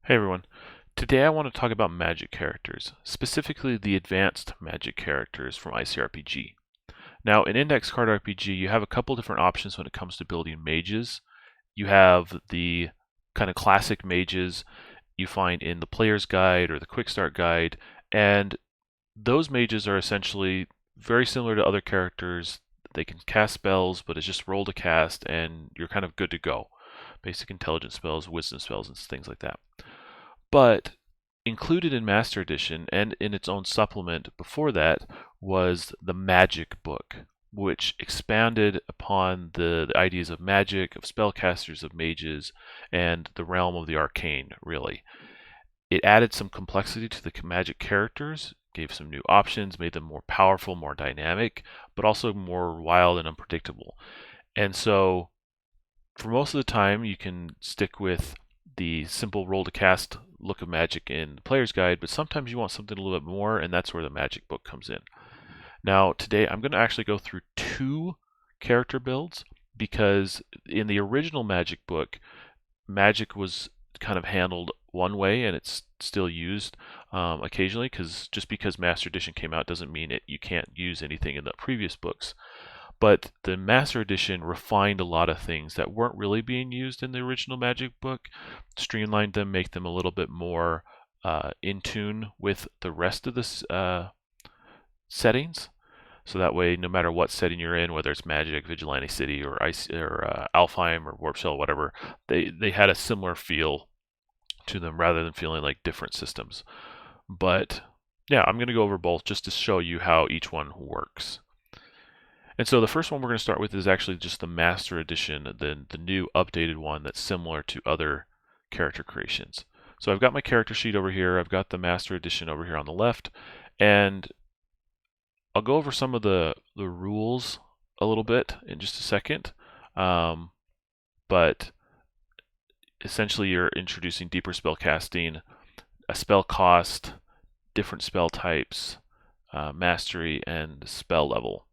Hey everyone. Today I want to talk about magic characters, specifically the advanced magic characters from ICRPG. Now, in Index Card RPG, you have a couple different options when it comes to building mages. You have the kind of classic mages you find in the Player's Guide or the Quickstart Guide, and those mages are essentially very similar to other characters. They can cast spells, but it's just roll to cast, and you're kind of good to go. Basic intelligence spells, wisdom spells, and things like that. But included in Master Edition and in its own supplement before that was the Magic book, which expanded upon the ideas of magic, of spellcasters, of mages, and the realm of the arcane, really. It added some complexity to the magic characters, gave some new options, made them more powerful, more dynamic, but also more wild and unpredictable. And so, for most of the time, you can stick with the simple roll to cast look of magic in the player's guide, but sometimes you want something a little bit more, and that's where the magic book comes in. Now, today I'm going to actually go through two character builds because in the original magic book, magic was kind of handled one way, and it's still used occasionally, because just because Master Edition came out doesn't mean you can't use anything in the previous books. But the Master Edition refined a lot of things that weren't really being used in the original Magic book, streamlined them, make them a little bit more in tune with the rest of the settings. So that way, no matter what setting you're in, whether it's Magic, Vigilante City, or Alfheim, or Warp Shell, whatever, they had a similar feel to them rather than feeling like different systems. But yeah, I'm going to go over both just to show you how each one works. And so the first one we're going to start with is actually just the Master Edition, the new updated one that's similar to other character creations. So I've got my character sheet over here, I've got the Master Edition over here on the left, and I'll go over some of the rules a little bit in just a second. But essentially you're introducing deeper spell casting, a spell cost, different spell types, mastery, and spell level.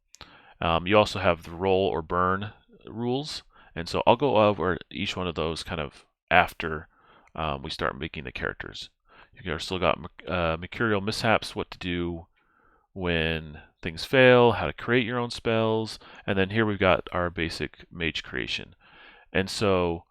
You also have the roll or burn rules, and so I'll go over each one of those kind of after we start making the characters. You've still got mercurial mishaps, what to do when things fail, how to create your own spells, and then here we've got our basic mage creation. And so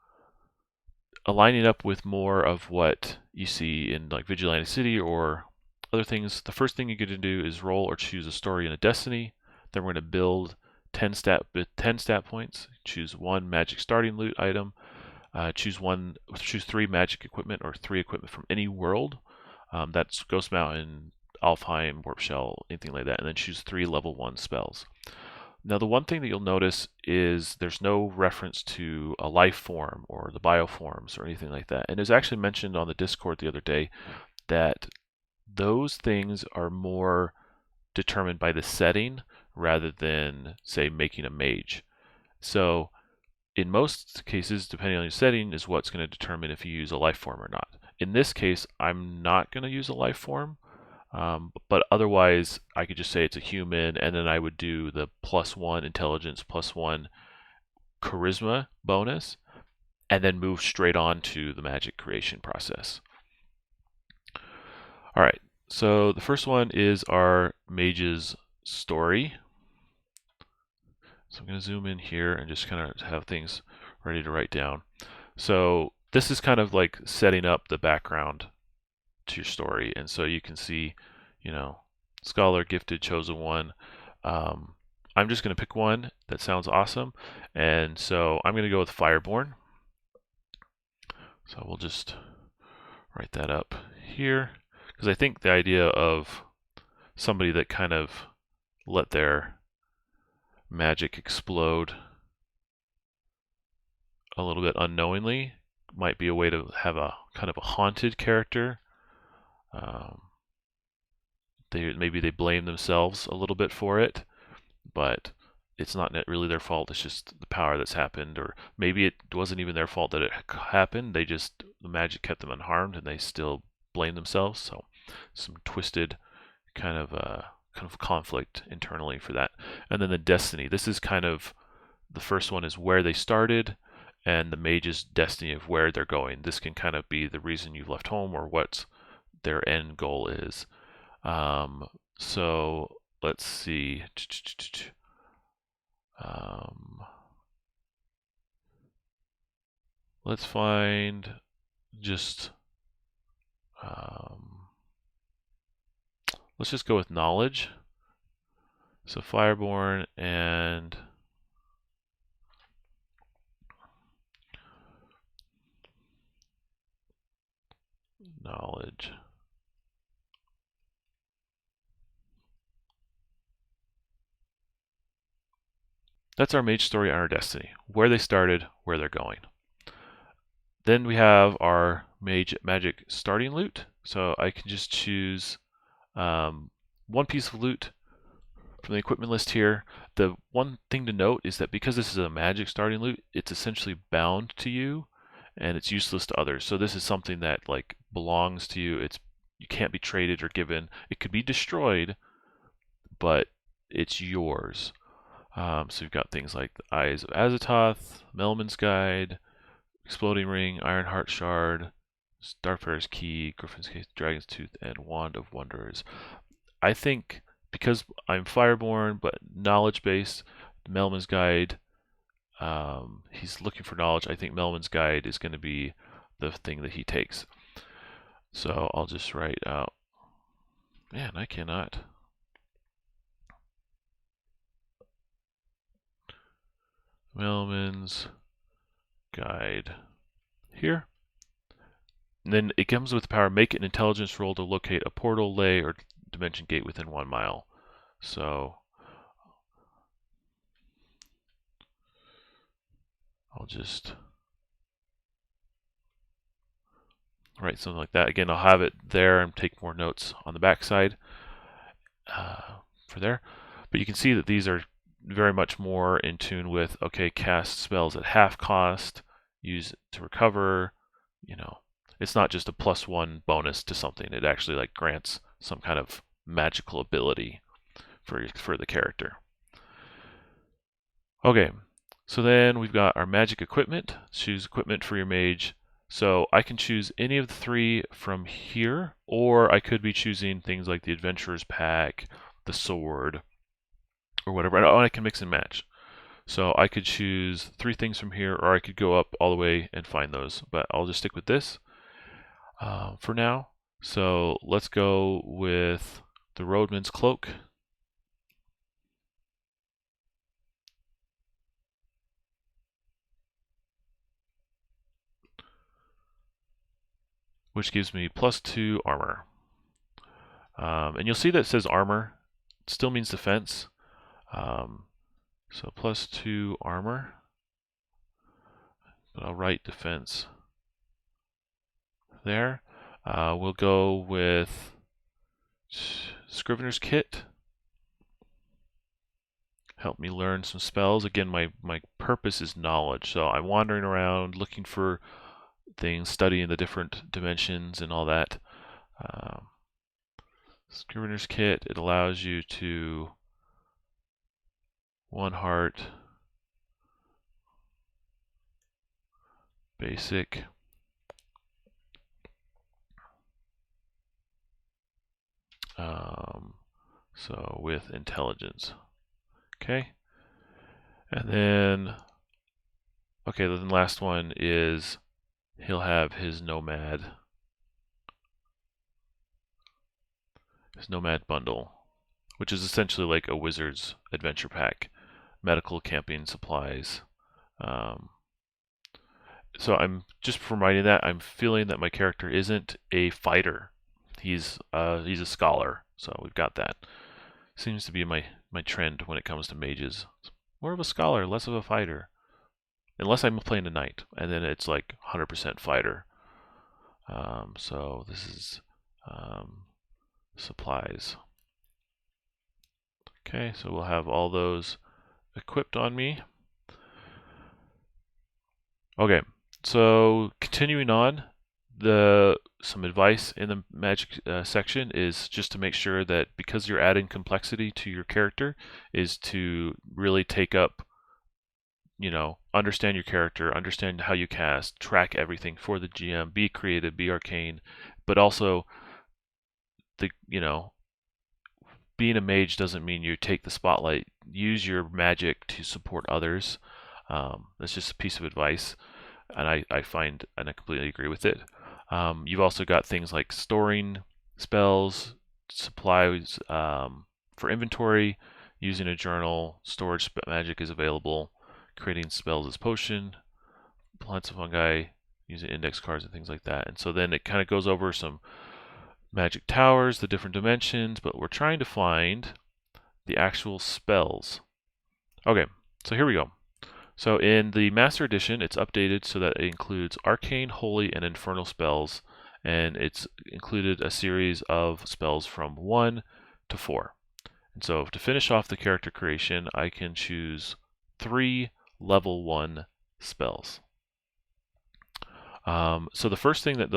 aligning up with more of what you see in like Vigilante City or other things, the first thing you get to do is roll or choose a story in a destiny. Then we're going to build 10 stat points. Choose one magic starting loot item. Choose 3 magic equipment or 3 equipment from any world. That's Ghost Mountain, Alfheim, Warp Shell, anything like that. And then choose 3 level 1 spells. Now the one thing that you'll notice is there's no reference to a life form or the bioforms or anything like that. And it was actually mentioned on the Discord the other day that those things are more determined by the setting rather than, say, making a mage. So in most cases, depending on your setting, is what's going to determine if you use a life form or not. In this case, I'm not going to use a life form, but otherwise I could just say it's a human, and then I would do the +1 intelligence, +1 charisma bonus, and then move straight on to the magic creation process. All right, so the first one is our mage's story. So I'm going to zoom in here and just kind of have things ready to write down. So this is kind of like setting up the background to your story. And so you can see, scholar, gifted, chosen one. I'm just going to pick one that sounds awesome. And so I'm going to go with Fireborn. So we'll just write that up here. Because I think the idea of somebody that kind of let their magic explode a little bit unknowingly might be a way to have a kind of a haunted character. Maybe they blame themselves a little bit for it, but it's not really their fault. It's just the power that's happened, or maybe it wasn't even their fault that it happened. The magic kept them unharmed, and they still blame themselves. So some twisted kind of conflict internally for that. And then the destiny. This is kind of, the first one is where they started, and the mage's destiny of where they're going. This can kind of be the reason you've left home or what their end goal is. So let's see. Let's find just let's just go with knowledge. So Fireborn and knowledge. That's our mage story and our destiny. Where they started, where they're going. Then we have our magic starting loot. So I can just choose one piece of loot from the equipment list here. The one thing to note is that because this is a magic starting loot, it's essentially bound to you and it's useless to others. So this is something that like belongs to you. You can't be traded or given. It could be destroyed, but it's yours. So you've got things like the Eyes of Azathoth, Melman's Guide, Exploding Ring, Ironheart Shard, Starfarer's Key, Griffin's Case, Dragon's Tooth, and Wand of Wanderers. I think because I'm Fireborn but knowledge-based, Melman's Guide, he's looking for knowledge. I think Melman's Guide is going to be the thing that he takes. So I'll just write out. Man, I cannot. Melman's Guide here. And then it comes with the power, make an intelligence roll to locate a portal, lay, or dimension gate within 1 mile. So I'll just write something like that. Again, I'll have it there and take more notes on the back side for there. But you can see that these are very much more in tune with, okay, cast spells at half cost, use to recover, you know. It's not just a +1 bonus to something. It actually like grants some kind of magical ability for the character. Okay, so then we've got our magic equipment. Choose equipment for your mage. So I can choose any of the 3 from here, or I could be choosing things like the Adventurer's Pack, the sword, or whatever. And I can mix and match. So I could choose 3 things from here, or I could go up all the way and find those. But I'll just stick with this for now. So let's go with the Roadman's Cloak. Which gives me +2 armor. And you'll see that it says armor. It still means defense. So +2 armor. But I'll write defense there. We'll go with Scrivener's Kit. Help me learn some spells. Again, my purpose is knowledge. So I'm wandering around looking for things, studying the different dimensions and all that. Scrivener's Kit, it allows you to 1 heart, basic, so with intelligence. Okay, and then okay, then the last one is he'll have his nomad bundle, which is essentially like a wizard's adventure pack, medical, camping supplies. So I'm just reminding that I'm feeling that my character isn't a fighter. He's a scholar, so we've got that. Seems to be my trend when it comes to mages. More of a scholar, less of a fighter. Unless I'm playing a knight, and then it's like 100% fighter. So this is supplies. Okay, so we'll have all those equipped on me. Okay, so continuing on, some advice in the magic section is just to make sure that because you're adding complexity to your character is to really take up, understand your character, understand how you cast, track everything for the GM, be creative, be arcane, but also being a mage doesn't mean you take the spotlight. Use your magic to support others. That's just a piece of advice, and I find and I completely agree with it. You've also got things like storing spells, supplies for inventory, using a journal, storage magic is available, creating spells as potion, plants of fungi, using index cards and things like that. And so then it kind of goes over some magic towers, the different dimensions, but we're trying to find the actual spells. Okay, so here we go. So in the Master Edition, it's updated so that it includes arcane, holy, and infernal spells, and it's included a series of spells from 1 to 4. And so to finish off the character creation, I can choose 3 level 1 spells. So the first thing that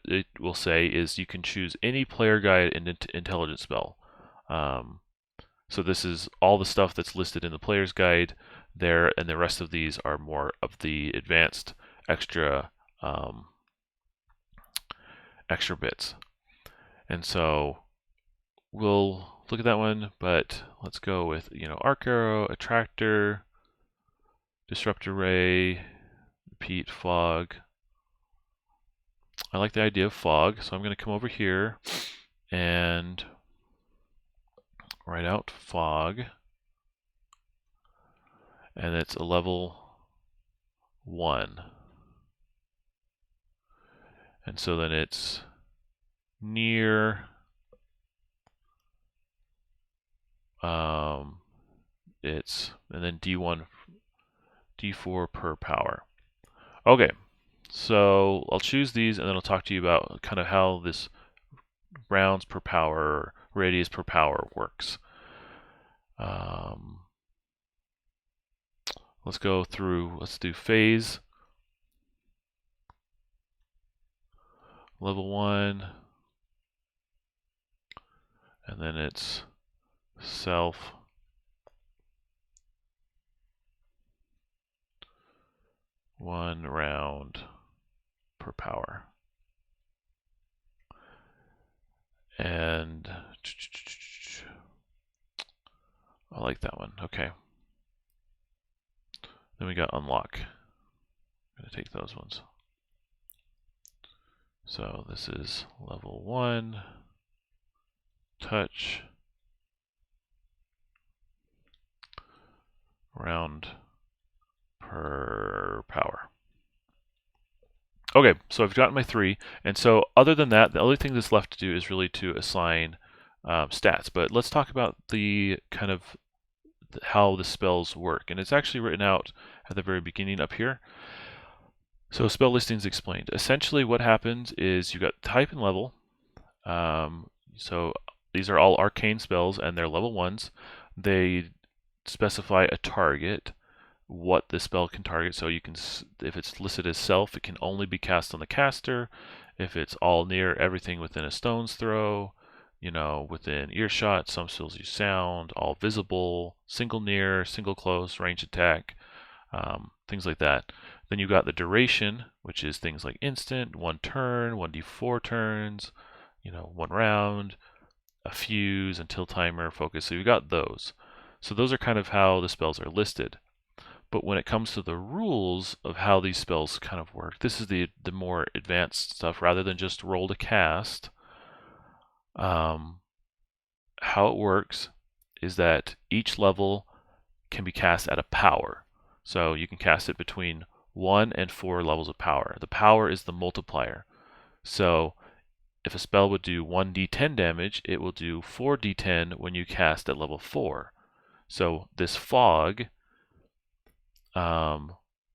it will say is you can choose any player guide and intelligence spell. So this is all the stuff that's listed in the player's guide there, and the rest of these are more of the advanced extra extra bits. And so we'll look at that one, but let's go with arc arrow, attractor, disruptor ray, repeat, fog. I like the idea of fog, so I'm going to come over here and write out fog, and it's a level 1. And so then it's near, and then D1, D4 per power. Okay, so I'll choose these and then I'll talk to you about kind of how this rounds per power, radius per power works. Let's go through, let's do phase. Level 1, and then it's self, one round per power. And I like that one. Okay. Then we got unlock. I'm going to take those ones. So this is level 1, touch, round per power. Okay, so I've gotten my 3, and so other than that, the only thing that's left to do is really to assign stats. But let's talk about the kind of how the spells work, and it's actually written out at the very beginning up here. So spell listings explained. Essentially what happens is you got type and level. So these are all arcane spells and they're level 1s. They specify a target, what the spell can target. So you can, if it's listed as self, it can only be cast on the caster. If it's all near, everything within a stone's throw, within earshot, some spells use sound, all visible, single near, single close, range attack, things like that. Then you got the duration, which is things like instant, 1 turn, 1d4 turns, 1 round, a fuse, until timer, focus. So you got those. So those are kind of how the spells are listed. But when it comes to the rules of how these spells kind of work, this is the more advanced stuff rather than just roll to cast. How it works is that each level can be cast at a power. So you can cast it between 1 and 4 levels of power. The power is the multiplier. So if a spell would do 1d10 damage, it will do 4d10 when you cast at level 4. So this fog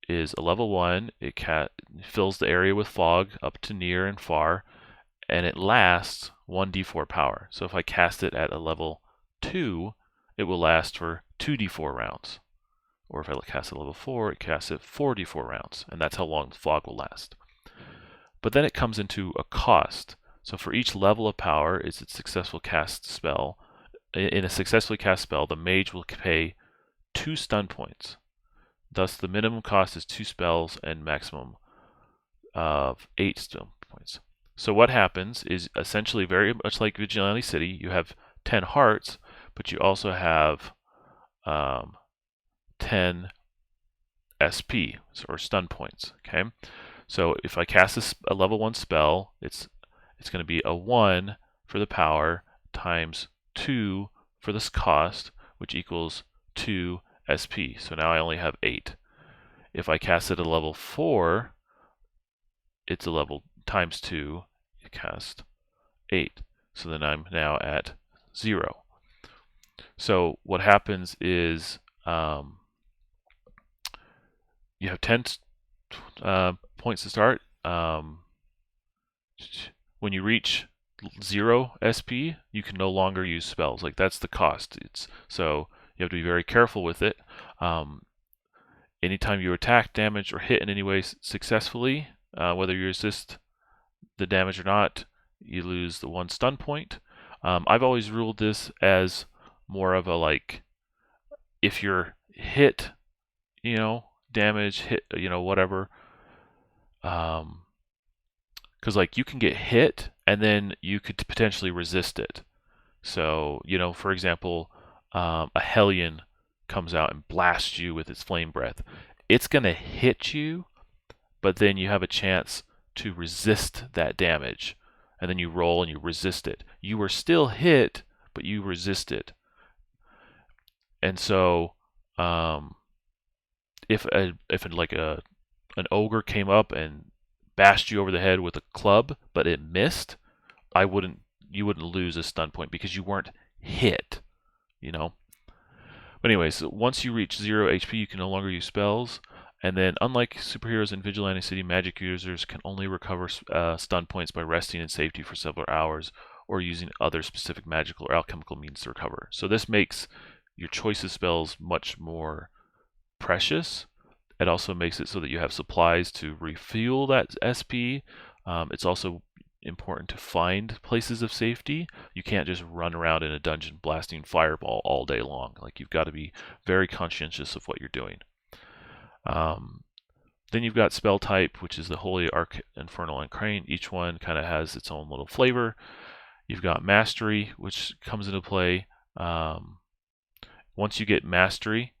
is a level 1. It fills the area with fog up to near and far, and it lasts 1d4 power. So if I cast it at a level 2, it will last for 2d4 rounds. Or if I cast it at level 4, it casts it 4d4 rounds, and that's how long the fog will last. But then it comes into a cost. So for each level of power is its successful cast spell. In a successfully cast spell, the mage will pay 2 stun points. Thus, the minimum cost is 2 spells and maximum of 8 skill points. So what happens is essentially very much like Vigilante City, you have 10 hearts, but you also have 10 SP, or stun points. Okay, so if I cast a level 1 spell, it's going to be a 1 for the power times 2 for this cost, which equals 2 SP. So now I only have 8. If I cast it at a level 4, it's a level times 2, it casts 8. So then I'm now at 0. So what happens is you have 10 points to start. When you reach 0 SP, you can no longer use spells. Like, that's the cost. So you have to be very careful with it. Anytime you attack, damage, or hit in any way successfully, whether you resist the damage or not, you lose the 1 stun point. I've always ruled this as more of a, like, if you're hit, damage, hit, whatever. Because, like, you can get hit and then you could potentially resist it. So, for example, a Hellion comes out and blasts you with its flame breath. It's going to hit you, but then you have a chance to resist that damage. And then you roll and you resist it. You were still hit, but you resist it. And so, if an ogre came up and bashed you over the head with a club, but it missed, you wouldn't lose a stun point because you weren't hit, But anyways, once you reach 0 HP, you can no longer use spells. And then, unlike superheroes in Vigilante City, magic users can only recover stun points by resting in safety for several hours or using other specific magical or alchemical means to recover. So this makes your choice of spells much more precious. It also makes it so that you have supplies to refuel that SP. It's also important to find places of safety. You can't just run around in a dungeon blasting fireball all day long. Like, you've got to be very conscientious of what you're doing. Then you've got spell type, which is the Holy, Arc, Infernal, and Crane. Each one kind of has its own little flavor. You've got Mastery, which comes into play. Once you get Mastery,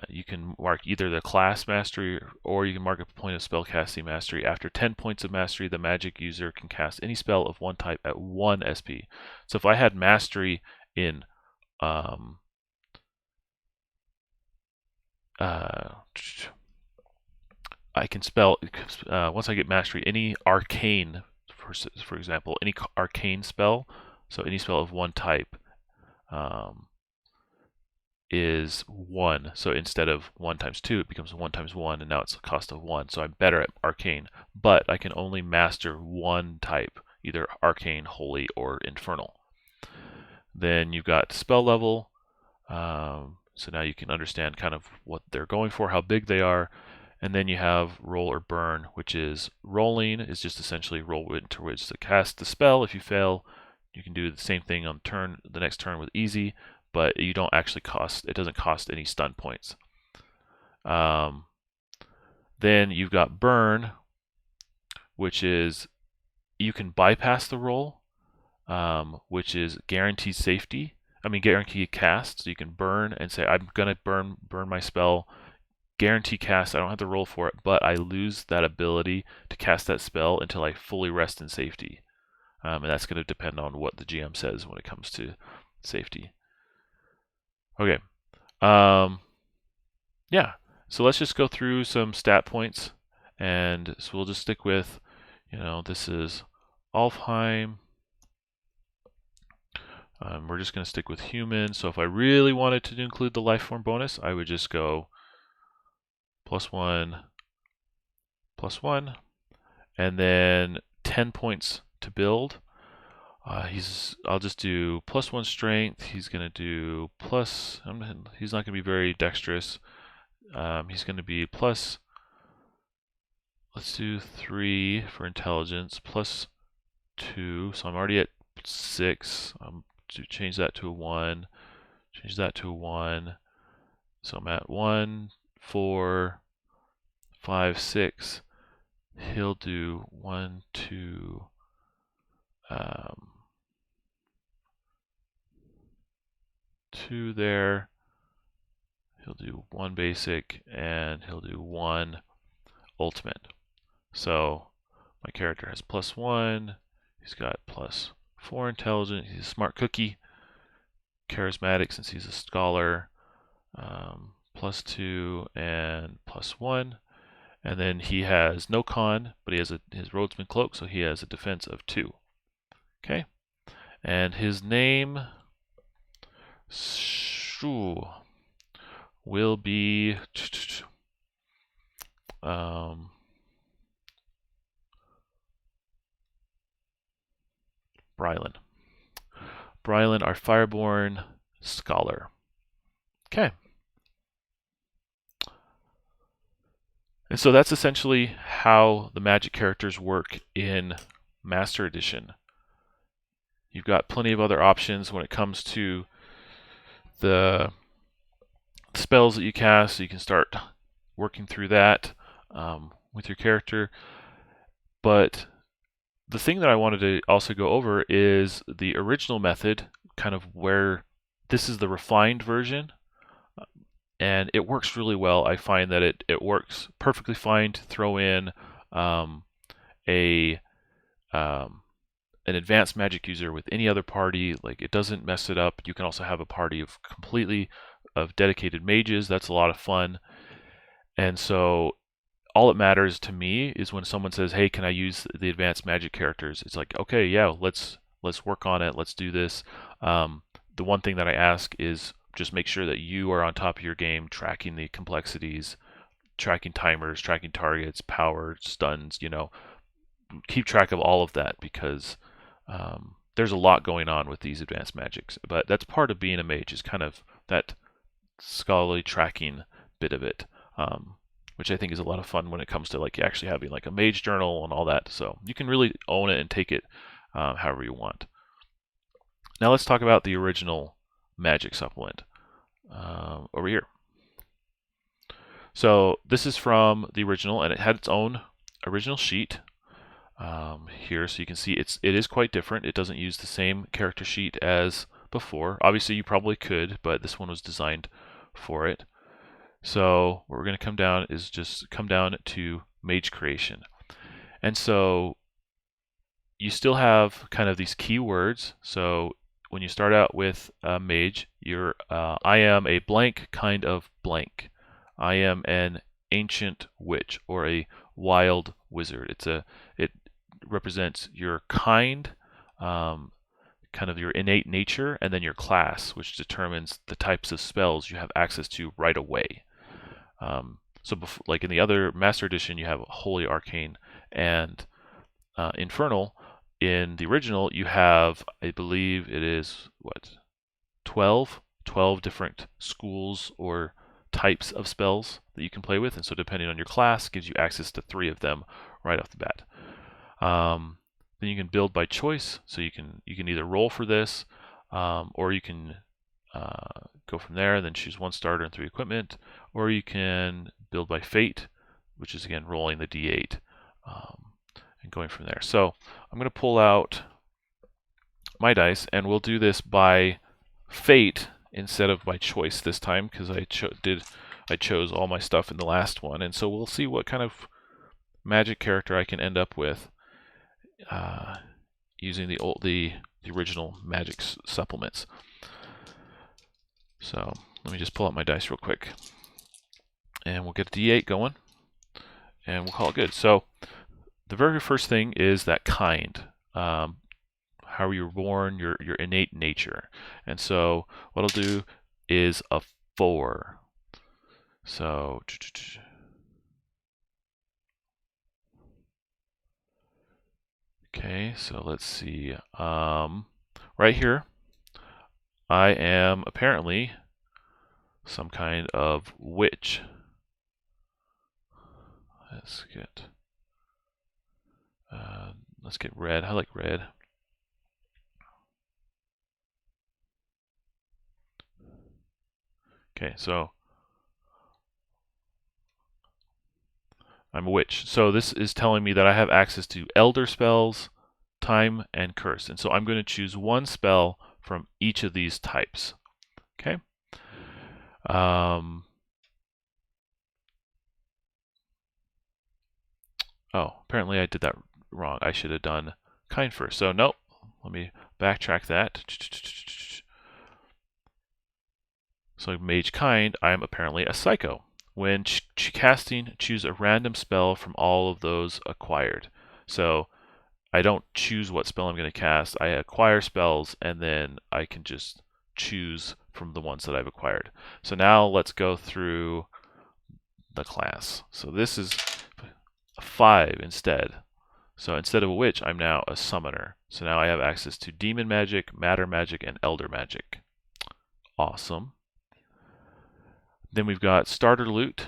you can mark either the class Mastery or you can mark a point of spellcasting Mastery. After 10 points of Mastery, the magic user can cast any spell of one type at 1 SP. So if I had Mastery in I can spell, once I get Mastery, any arcane, for example, any arcane spell, so any spell of one type, is 1. So instead of 1 times 2, it becomes 1 times 1, and now it's a cost of 1. So I'm better at arcane, but I can only master one type, either arcane, holy, or infernal. Then you've got spell level. So now you can understand kind of what they're going for, how big they are. And then you have roll or burn, which is rolling is just essentially roll into which to cast the spell. If you fail, you can do the same thing on the next turn with easy, but you don't actually it doesn't cost any stun points. Then you've got burn, which is you can bypass the roll, which is guaranteed safety. Guaranteed cast. So you can burn and say, I'm gonna burn my spell, guarantee cast. I don't have to roll for it, but I lose that ability to cast that spell until I fully rest in safety. And that's going to depend on what the GM says when it comes to safety. Okay. Yeah. So let's just go through some stat points, and so we'll just stick with, this is Alfheim. We're just going to stick with human. So if I really wanted to include the life form bonus, I would just go +1, +1, and then 10 points to build. I'll just do +1 strength. He's going to do he's not going to be very dexterous. He's going to be let's do 3 for intelligence, +2. So I'm already at 6. To change that to a 1, change that to a 1. So I'm at 1, 4, 5, 6. He'll do 1, 2, 2 there. He'll do 1 basic, and he'll do 1 ultimate. So my character has +1. He's got +4 intelligence. He's a smart cookie. Charismatic since he's a scholar. +2 and +1. And then he has no con, but he has his Rhodesman cloak, so he has a defense of 2. Okay, and his name will be Brylan. Brylan, our Fireborn Scholar. Okay. And so that's essentially how the Magic characters work in Master Edition. You've got plenty of other options when it comes to the spells that you cast, so you can start working through that with your character. But the thing that I wanted to also go over is the original method, kind of where this is the refined version, and it works really well. I find that it works perfectly fine to throw in an advanced magic user with any other party. Like, it doesn't mess it up. You can also have a party of completely dedicated mages. That's a lot of fun. And so all it matters to me is when someone says, hey, can I use the advanced magic characters? It's like, okay, yeah, let's work on it. Let's do this. The one thing that I ask is just make sure that you are on top of your game, tracking the complexities, tracking timers, tracking targets, power, stuns, keep track of all of that, because there's a lot going on with these advanced magics. But that's part of being a mage, is kind of that scholarly tracking bit of it, which I think is a lot of fun when it comes to like actually having like a mage journal and all that. So you can really own it and take it however you want. Now let's talk about the original magic supplement over here. So this is from the original, and it had its own original sheet here, so you can see it is quite different. It doesn't use the same character sheet as before. Obviously you probably could, but this one was designed for it. So what we're going to come down is just come down to mage creation. And so you still have kind of these keywords. So when you start out with mage, you're I am a blank kind of blank. I am an ancient witch or a wild wizard. It represents your kind of your innate nature, and then your class, which determines the types of spells you have access to right away. So like in the other Master Edition, you have Holy, Arcane, and Infernal. In the original, you have, I believe it is, 12 different schools or types of spells that you can play with, and so depending on your class, gives you access to 3 of them right off the bat. Then you can build by choice, so you can either roll for this, or you can go from there and then choose 1 starter and 3 equipment, or you can build by fate, which is again rolling the d8 and going from there. So I'm going to pull out my dice, and we'll do this by fate instead of by choice this time, because I chose all my stuff in the last one, and so we'll see what kind of magic character I can end up with using the original magic supplements. So let me just pull out my dice real quick, and we'll get a d8 going, and we'll call it good. So the very first thing is that kind, how you were born, your innate nature. And so what I'll do is a 4. So okay, so let's see. Right here, I am apparently some kind of witch. Let's get red. I like red. Okay, so I'm a witch. So this is telling me that I have access to elder spells, time, and curse. And so I'm going to choose one spell from each of these types. Okay. Oh, apparently I did that wrong. I should have done kind first. So nope. Let me backtrack that. So Mage Kind, I am apparently a Psycho. When casting, choose a random spell from all of those acquired. So I don't choose what spell I'm going to cast. I acquire spells, and then I can just choose from the ones that I've acquired. So now let's go through the class. So this is a 5 instead. So instead of a witch, I'm now a summoner. So now I have access to demon magic, matter magic, and elder magic. Awesome. Then we've got starter loot,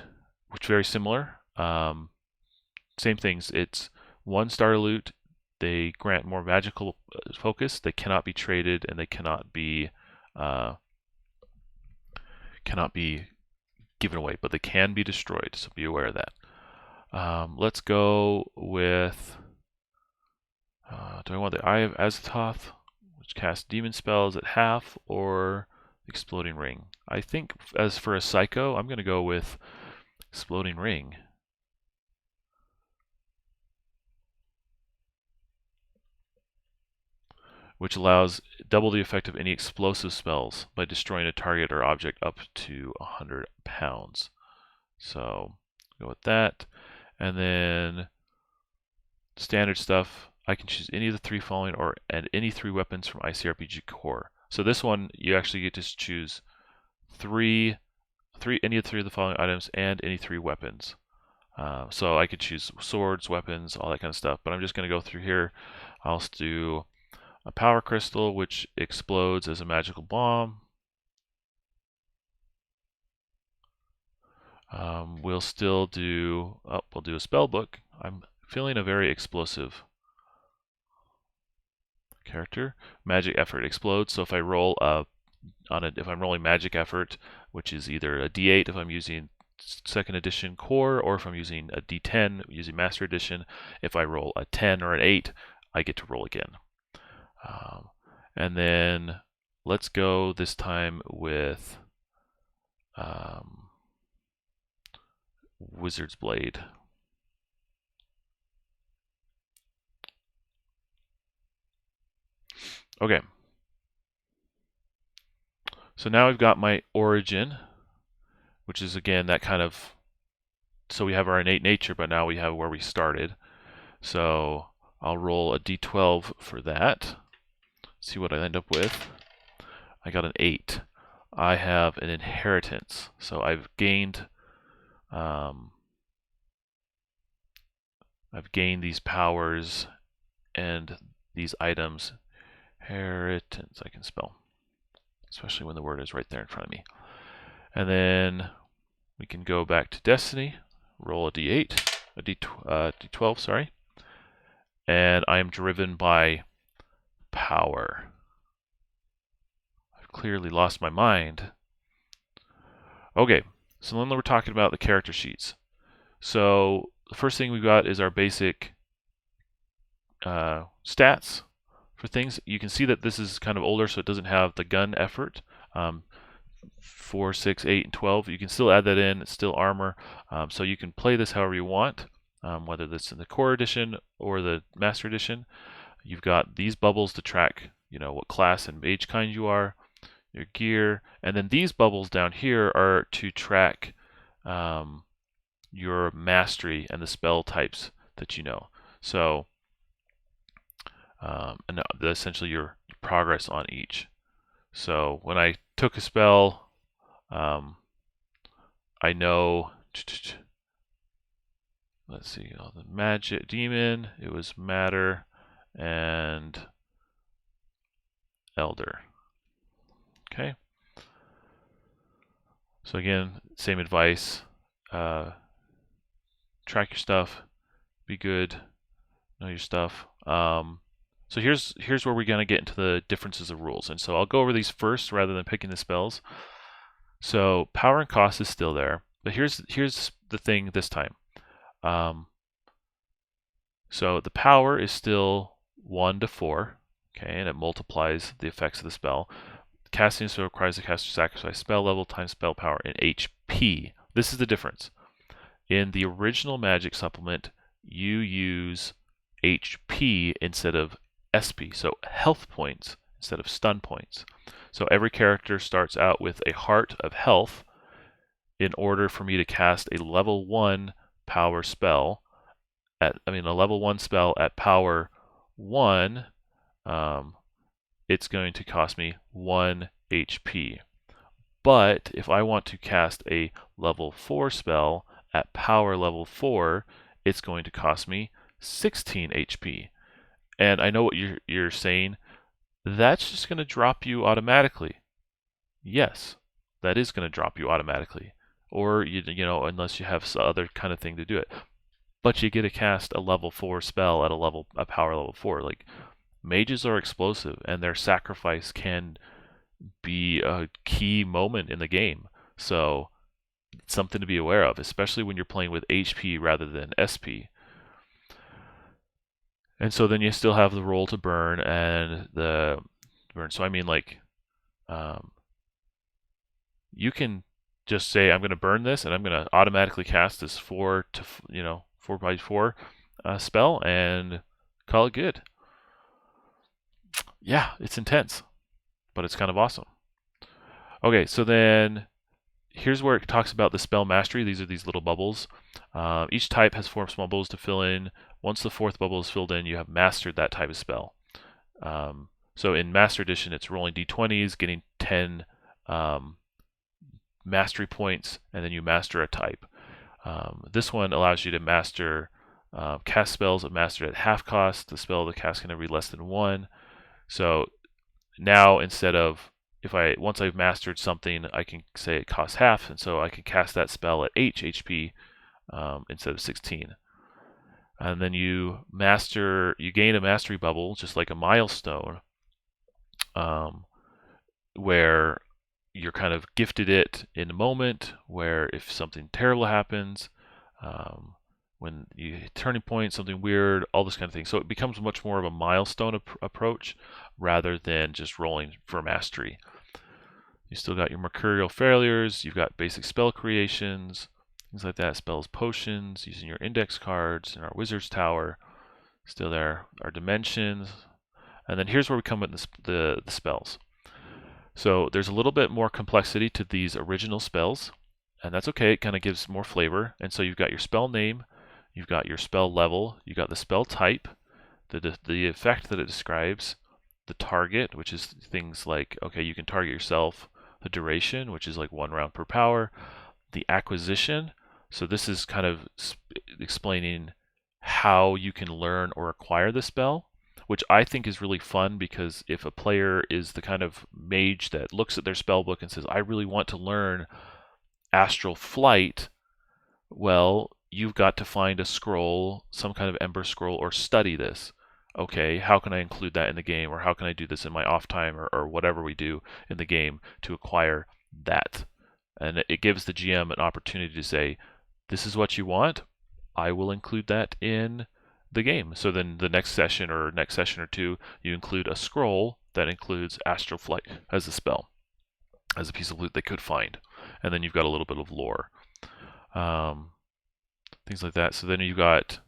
which is very similar. Same things. It's one starter loot. They grant more magical focus. They cannot be traded, and they cannot be given away, but they can be destroyed. So be aware of that. Let's go with. Do I want the Eye of Azathoth, which casts demon spells at half, or Exploding Ring? I think as for a Psycho, I'm going to go with Exploding Ring. Which allows double the effect of any explosive spells by destroying a target or object up to 100 pounds. So go with that. And then standard stuff, I can choose any of the 3 following and any 3 weapons from ICRPG Core. So this one, you actually get to choose any of the 3 of the following items and any 3 weapons. So I could choose swords, weapons, all that kind of stuff. But I'm just going to go through here. I'll do a power crystal, which explodes as a magical bomb. We'll still do, we'll do a spell book. I'm feeling a very explosive character. Magic effort explodes. So if I roll if I'm rolling magic effort, which is either a D8 if I'm using 2nd edition core, or if I'm using a D10 using Master Edition, if I roll a 10 or an 8, I get to roll again. And then let's go this time with Wizard's Blade. Okay. So now we've got my origin, which is again that kind of, so we have our innate nature, but now we have where we started. So I'll roll a d12 for that. See what I end up with. I got an 8. I have an inheritance, so I've gained these powers and these items. Inheritance, I can spell, especially when the word is right there in front of me. And then we can go back to Destiny, roll a d8, a d12, sorry, and I am driven by power. I've clearly lost my mind. Okay, so then we're talking about the character sheets. So the first thing we've got is our basic stats for things. You can see that this is kind of older, so it doesn't have the gun effort. 4, 6, 8, and 12. You can still add that in. It's still armor. So you can play this however you want, whether that's in the core edition or the master edition. You've got these bubbles to track, what class and mage kind you are, your gear, and then these bubbles down here are to track your mastery and the spell types that you know. So, and essentially your progress on each. So when I took a spell, I know, let's see, the magic demon, it was matter and elder. Okay. So again, same advice. Track your stuff, be good, know your stuff. So here's where we're going to get into the differences of rules. And so I'll go over these first rather than picking the spells. So power and cost is still there, but here's the thing this time. So the power is still 1 to 4, okay, and it multiplies the effects of the spell. Casting a spell requires the caster sacrifice spell level times spell power in HP. This is the difference. In the original Magic supplement, you use HP instead of SP, so health points instead of stun points. So every character starts out with a heart of health in order for me to cast a level 1 power spell a level 1 spell at power 1, it's going to cost me 1 HP. But if I want to cast a level 4 spell at power level 4, it's going to cost me 16 HP. And I know what you're saying. That's just going to drop you automatically. Yes, that is going to drop you automatically. Or, unless you have some other kind of thing to do it. But you get to cast a level 4 spell at a power level 4. Like, mages are explosive, and their sacrifice can be a key moment in the game. So it's something to be aware of, especially when you're playing with HP rather than SP. And so then you still have the roll to burn and the burn. So you can just say, I'm going to burn this, and I'm going to automatically cast this 4x4 spell and call it good. Yeah, it's intense, but it's kind of awesome. Okay, so then here's where it talks about the spell mastery. These are these little bubbles. Each type has 4 small bubbles to fill in. Once the 4th bubble is filled in, you have mastered that type of spell. So in Master Edition, it's rolling d20s, getting 10 mastery points, and then you master a type. This one allows you to master cast spells that mastered at half cost. The spell of the cast can never be less than 1. So now instead of once I've mastered something, I can say it costs half, and so I can cast that spell at H HP instead of 16. And then you gain a mastery bubble, just like a milestone, where you're kind of gifted it in a moment, where if something terrible happens, when you hit turning point, something weird, all this kind of thing. So it becomes much more of a milestone approach rather than just rolling for mastery. You still got your mercurial failures, you've got basic spell creations, things like that, spells, potions, using your index cards in our wizard's tower, still there, our dimensions. And then here's where we come with the spells. So there's a little bit more complexity to these original spells, and that's okay, it kind of gives more flavor. And so you've got your spell name, you've got your spell level, you've got the spell type, the effect that it describes, the target, which is things like, okay, you can target yourself, the duration, which is like 1 round per power, the acquisition, so this is kind of explaining how you can learn or acquire the spell, which I think is really fun, because if a player is the kind of mage that looks at their spell book and says, I really want to learn astral flight, well, you've got to find a scroll, some kind of ember scroll, or study this. Okay, how can I include that in the game, or how can I do this in my off time, or whatever we do in the game to acquire that? And it gives the GM an opportunity to say, this is what you want, I will include that in the game. So then the next session or two, you include a scroll that includes astral flight as a spell, as a piece of loot they could find. And then you've got a little bit of lore. Things like that. So then you've got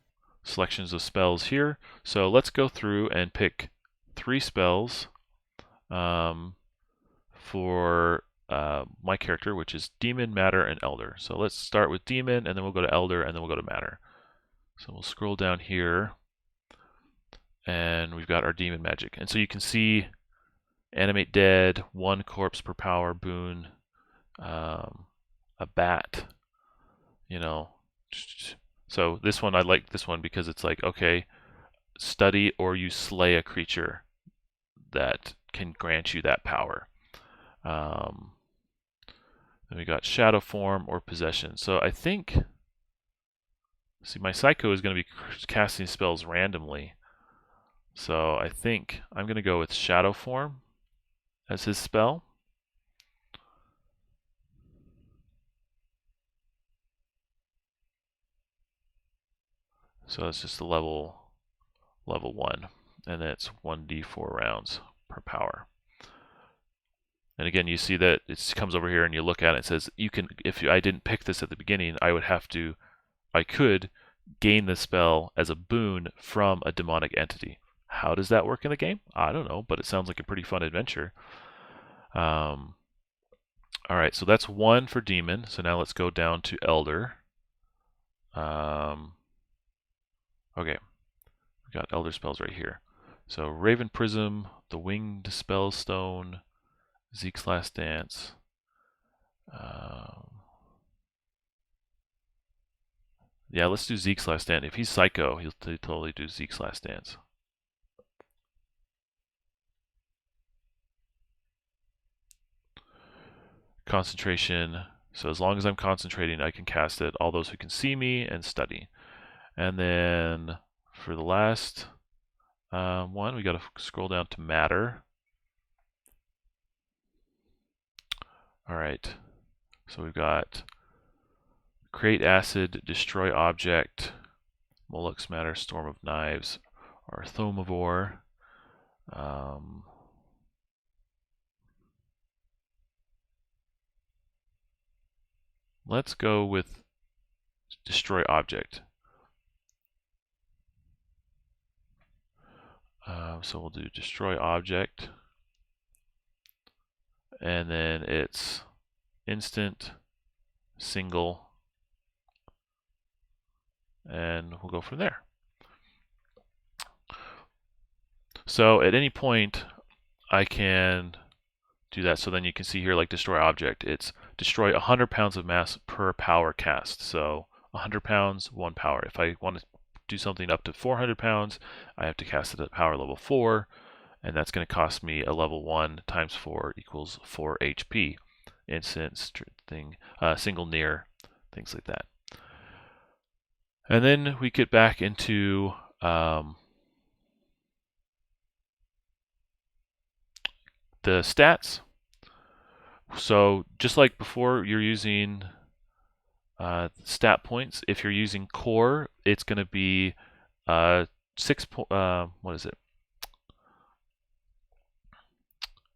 selections of spells here. So let's go through and pick 3 spells for my character, which is Demon, Matter, and Elder. So let's start with Demon, and then we'll go to Elder, and then we'll go to Matter. So we'll scroll down here, and we've got our Demon Magic. And so you can see Animate Dead, 1 corpse per power boon, a bat, So this one, I like this one because it's like, okay, study or you slay a creature that can grant you that power. Then we got shadow form or possession. So I think, see, my Psycho is going to be casting spells randomly. So I think I'm going to go with shadow form as his spell. So that's just the level 1, and it's 1d4 rounds per power. And again, you see that it comes over here and you look at it, it says you can, I didn't pick this at the beginning, I could gain the spell as a boon from a demonic entity. How does that work in the game? I don't know, but it sounds like a pretty fun adventure. All right, so that's 1 for demon. So now let's go down to elder. Okay, we got elder spells right here. So Raven Prism, the Winged Spell Stone, Zeke's Last Dance. Yeah, let's do Zeke's Last Dance. If he's Psycho, he'll totally do Zeke's Last Dance. Concentration. So as long as I'm concentrating, I can cast it. All those who can see me and study. And then for the last one, we got to scroll down to matter. All right. So we've got create acid, destroy object, Moloch's matter, storm of knives, or Thomivore. Let's go with destroy object. So we'll do destroy object, and then it's instant, single, and we'll go from there. So at any point, I can do that. So then you can see here, like destroy object, it's destroy 100 pounds of mass per power cast. So 100 pounds, 1 power. If I want to do something up to 400 pounds, I have to cast it at power level 4, and that's going to cost me a level 1 times 4 equals 4 HP. Instant thing, single near, things like that. And then we get back into the stats. So just like before, you're using stat points. If you're using core, it's going to be 6 what is it?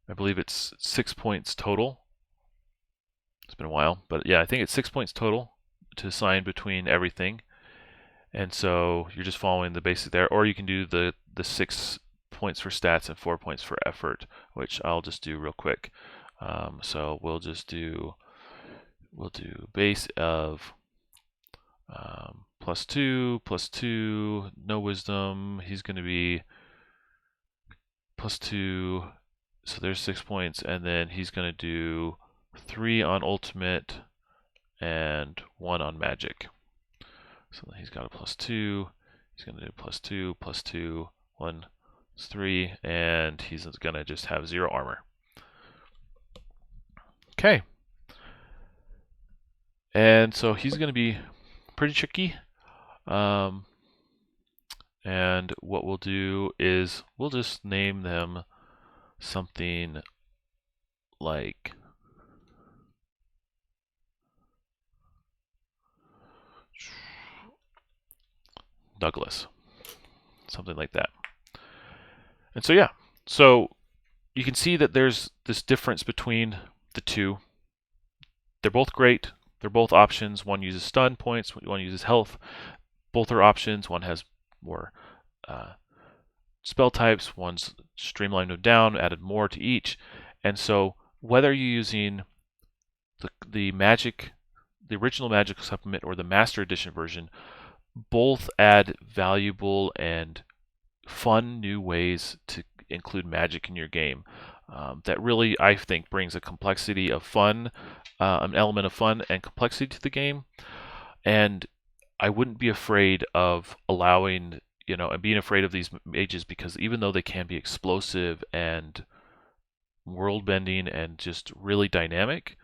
I believe it's 6 points total. It's been a while, but yeah, I think it's 6 points total to assign between everything. And so you're just following the basic there, or you can do the 6 points for stats and 4 points for effort, which I'll just do real quick. So we'll do base of +2, no wisdom. He's going to be +2, so there's 6 points, and then he's going to do 3 on ultimate and 1 on magic. So he's got a +2. He's going to do +2, +2, 1, 3, and he's going to just have 0 armor. Okay. And so he's going to be pretty tricky. And what we'll do is we'll just name them something like Douglas, something like that. And so yeah, so you can see that there's this difference between the two. They're both great. They're both options. One uses stun points, one uses health. Both are options. One has more spell types. One's streamlined them down, added more to each. And so whether you're using the original Magic supplement or the Master Edition version, both add valuable and fun new ways to include magic in your game. That really, I think, brings a complexity of fun, an element of fun and complexity to the game. And I wouldn't be afraid of allowing, and being afraid of these mages, because even though they can be explosive and world bending and just really dynamic,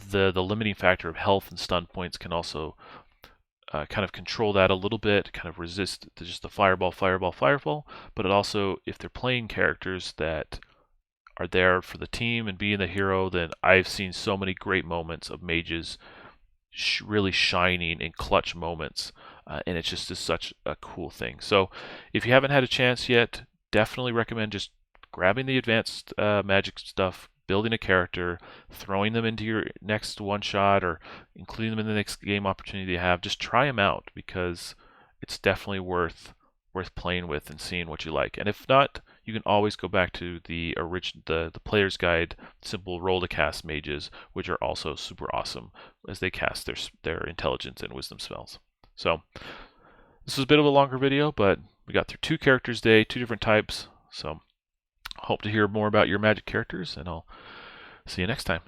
the limiting factor of health and stun points can also kind of control that a little bit, kind of resist just the fireball, but it also, if they're playing characters that are there for the team and being the hero, then I've seen so many great moments of mages really shining in clutch moments and it's just such a cool thing. So if you haven't had a chance yet, definitely recommend just grabbing the advanced magic stuff, building a character, throwing them into your next one shot, or including them in the next game opportunity you have. Just try them out, because it's definitely worth playing with and seeing what you like. And if not, you can always go back to the player's guide, simple roll to cast mages, which are also super awesome as they cast their intelligence and wisdom spells. So this was a bit of a longer video, but we got through 2 characters today, 2 different types. So hope to hear more about your Magic characters, and I'll see you next time.